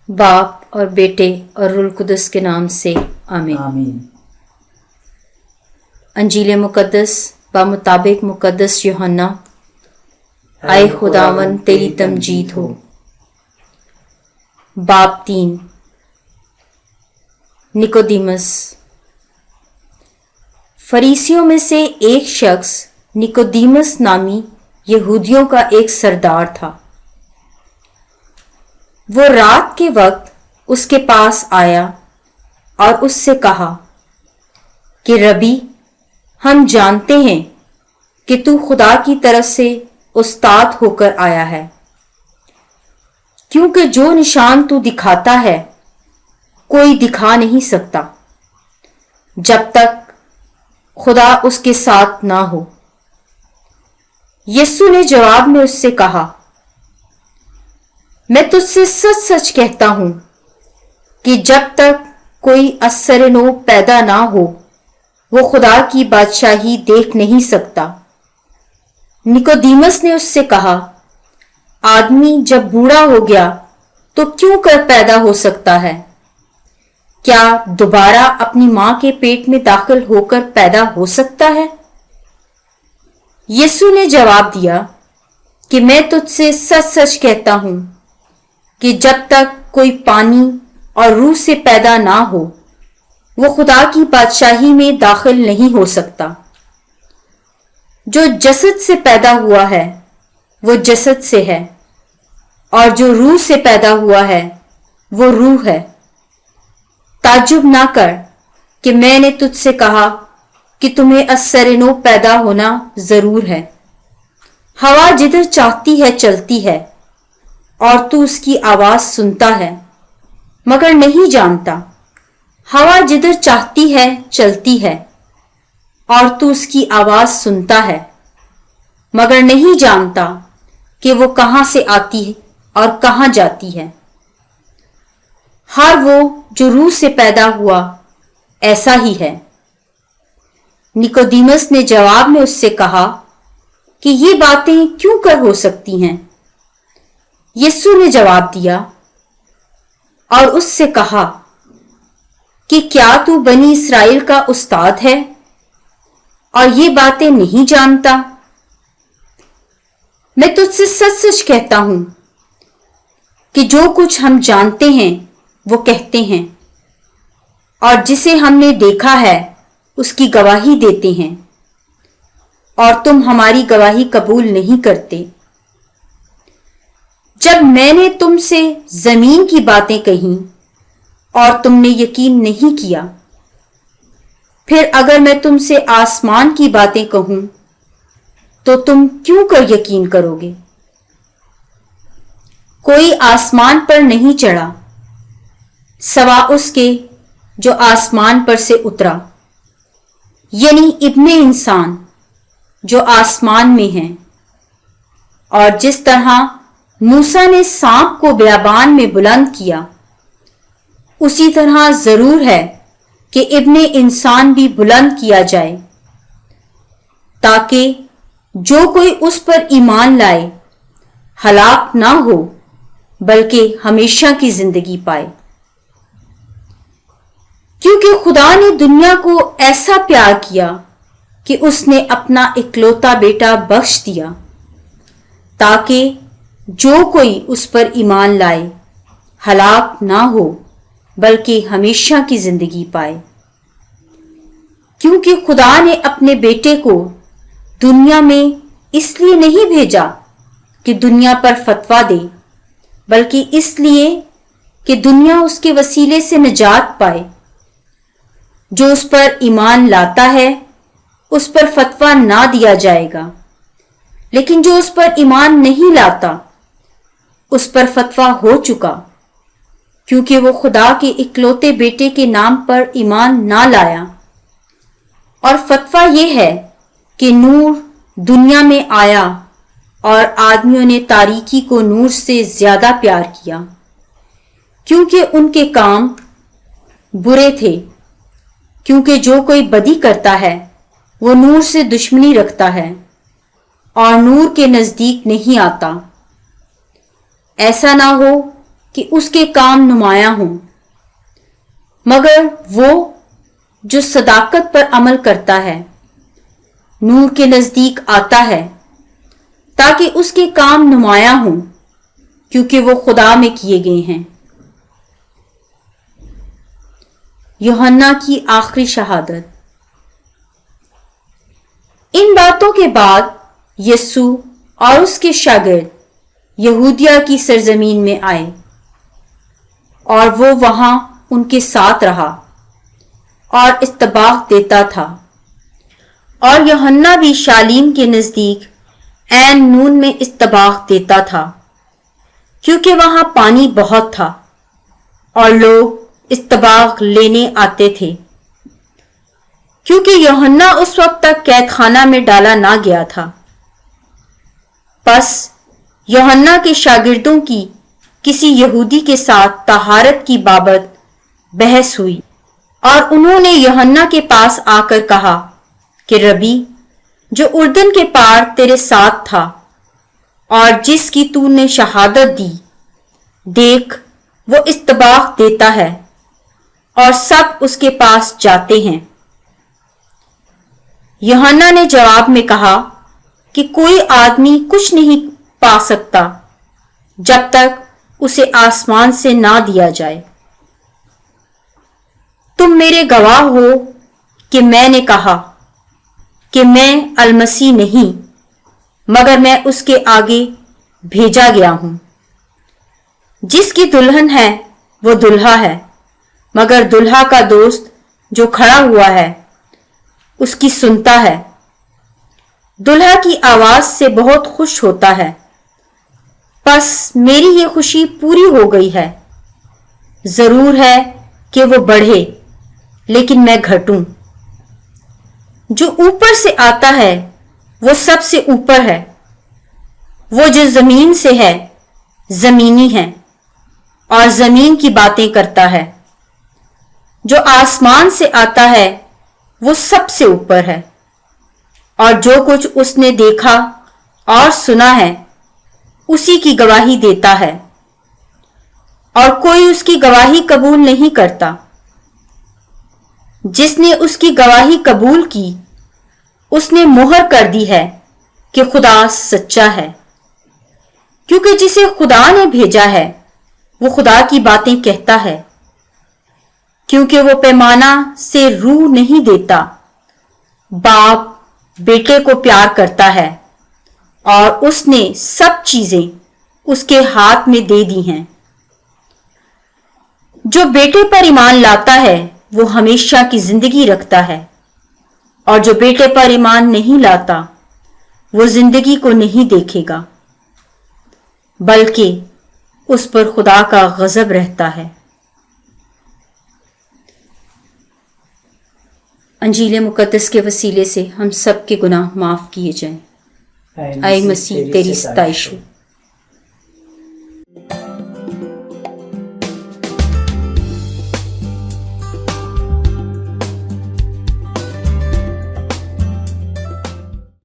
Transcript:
बाप और बेटे और रूह कुदस के नाम से आमीन। आमीन। अंजील मुकद्दस बामुताबिक मुकद्दस यूहन्ना। आए खुदावन तेरी तमजीद हो। बाब 3। निकोदीमस। फरीसियों में से एक शख्स निकोदीमस नामी यहूदियों का एक सरदार था। वो रात के वक्त उसके पास आया और उससे कहा कि रबी, हम जानते हैं कि तू खुदा की तरफ से उस्ताद होकर आया है, क्योंकि जो निशान तू दिखाता है कोई दिखा नहीं सकता जब तक खुदा उसके साथ ना हो। यीशु ने जवाब में उससे कहा, मैं तुझसे सच सच कहता हूं कि जब तक कोई असर नो पैदा ना हो वो खुदा की बादशाही देख नहीं सकता। निकोदीमस ने उससे कहा, आदमी जब बूढ़ा हो गया तो क्यों कर पैदा हो सकता है? क्या दोबारा अपनी मां के पेट में दाखिल होकर पैदा हो सकता है? यीशु ने जवाब दिया कि मैं तुझसे सच सच कहता हूं कि जब तक कोई पानी और रूह से पैदा ना हो वो खुदा की बादशाही में दाखिल नहीं हो सकता। जो जसद से पैदा हुआ है वो जसद से है, और जो रूह से पैदा हुआ है वो रूह है। ताज्जुब ना कर कि मैंने तुझसे कहा कि तुम्हें असरनो पैदा होना जरूर है। हवा जिधर चाहती है चलती है और तू उसकी आवाज सुनता है मगर नहीं जानता। हवा जिधर चाहती है चलती है और तू उसकी आवाज सुनता है मगर नहीं जानता कि वो कहां से आती है और कहां जाती है। हर वो जो रूह से पैदा हुआ ऐसा ही है। निकोदीमस ने जवाब में उससे कहा कि ये बातें क्यों कर हो सकती हैं? यीशु ने जवाब दिया और उससे कहा कि क्या तू बनी इस्राएल का उस्ताद है और ये बातें नहीं जानता? मैं तुझसे सच सच कहता हूं कि जो कुछ हम जानते हैं वो कहते हैं, और जिसे हमने देखा है उसकी गवाही देते हैं, और तुम हमारी गवाही कबूल नहीं करते। जब मैंने तुमसे जमीन की बातें कही और तुमने यकीन नहीं किया, फिर अगर मैं तुमसे आसमान की बातें कहूं तो तुम क्यों कर यकीन करोगे? कोई आसमान पर नहीं चढ़ा सवा उसके जो आसमान पर से उतरा, यानी इब्ने इंसान जो आसमान में है। और जिस तरह मूसा ने सांप को बियाबान में बुलंद किया, उसी तरह जरूर है कि इब्ने इंसान भी बुलंद किया जाए, ताकि जो कोई उस पर ईमान लाए हलाक ना हो बल्कि हमेशा की जिंदगी पाए। क्योंकि खुदा ने दुनिया को ऐसा प्यार किया कि उसने अपना इकलौता बेटा बख्श दिया, ताकि जो कोई उस पर ईमान लाए हलाक ना हो बल्कि हमेशा की जिंदगी पाए। क्योंकि खुदा ने अपने बेटे को दुनिया में इसलिए नहीं भेजा कि दुनिया पर फतवा दे, बल्कि इसलिए कि दुनिया उसके वसीले से निजात पाए। जो उस पर ईमान लाता है उस पर फतवा ना दिया जाएगा, लेकिन जो उस पर ईमान नहीं लाता उस पर फतवा हो चुका, क्योंकि वो खुदा के इकलौते बेटे के नाम पर ईमान ना लाया। और फतवा ये है कि नूर दुनिया में आया और आदमियों ने तारीकी को नूर से ज्यादा प्यार किया, क्योंकि उनके काम बुरे थे, کیونکہ جو کوئی بدی کرتا ہے وہ نور سے دشمنی رکھتا ہے اور نور کے نزدیک نہیں آتا، ایسا نہ ہو کہ اس کے کام نمایاں ہوں، مگر وہ جو صداقت پر عمل کرتا ہے نور کے نزدیک آتا ہے تاکہ اس کے کام نمایاں ہوں، کیونکہ وہ خدا میں کیے گئے ہیں۔ یوحنا کی آخری شہادت۔ ان باتوں کے بعد یسوع اور اس کے شاگرد یہودیہ کی سرزمین میں آئے اور وہ وہاں ان کے ساتھ رہا اور استباغ دیتا تھا، اور یوحنا بھی شالیم کے نزدیک عین نون میں استباغ دیتا تھا، کیونکہ وہاں پانی بہت تھا اور لوگ استباغ لینے آتے تھے، کیونکہ یوحنا اس وقت تک قید خانہ میں ڈالا نہ گیا تھا۔ پس یوحنا کے شاگردوں کی کسی یہودی کے ساتھ طہارت کی بابت بحث ہوئی، اور انہوں نے یوحنا کے پاس آ کر کہا کہ ربی، جو اردن کے پار تیرے ساتھ تھا اور جس کی تو نے شہادت دی، دیکھ وہ استباغ دیتا ہے اور سب اس کے پاس جاتے ہیں۔ یوحنا نے جواب میں کہا کہ کوئی آدمی کچھ نہیں پا سکتا جب تک اسے آسمان سے نہ دیا جائے۔ تم میرے گواہ ہو کہ میں نے کہا کہ میں المسیح نہیں، مگر میں اس کے آگے بھیجا گیا ہوں۔ جس کی دلہن ہے وہ دلہا ہے، مگر دلہا کا دوست جو کھڑا ہوا ہے اس کی سنتا ہے، دلہا کی آواز سے بہت خوش ہوتا ہے۔ پس میری یہ خوشی پوری ہو گئی ہے۔ ضرور ہے کہ وہ بڑھے لیکن میں گھٹوں۔ جو اوپر سے آتا ہے وہ سب سے اوپر ہے، وہ جو زمین سے ہے زمینی ہے اور زمین کی باتیں کرتا ہے۔ جو آسمان سے آتا ہے وہ سب سے اوپر ہے، اور جو کچھ اس نے دیکھا اور سنا ہے اسی کی گواہی دیتا ہے، اور کوئی اس کی گواہی قبول نہیں کرتا۔ جس نے اس کی گواہی قبول کی اس نے مہر کر دی ہے کہ خدا سچا ہے، کیونکہ جسے خدا نے بھیجا ہے وہ خدا کی باتیں کہتا ہے، کیونکہ وہ پیمانہ سے روح نہیں دیتا۔ باپ بیٹے کو پیار کرتا ہے اور اس نے سب چیزیں اس کے ہاتھ میں دے دی ہیں۔ جو بیٹے پر ایمان لاتا ہے وہ ہمیشہ کی زندگی رکھتا ہے، اور جو بیٹے پر ایمان نہیں لاتا وہ زندگی کو نہیں دیکھے گا، بلکہ اس پر خدا کا غضب رہتا ہے۔ انجیل مقدس کے وسیلے سے ہم سب کے گناہ معاف کیے جائیں۔ اے مسیح تیری ستائش ہو۔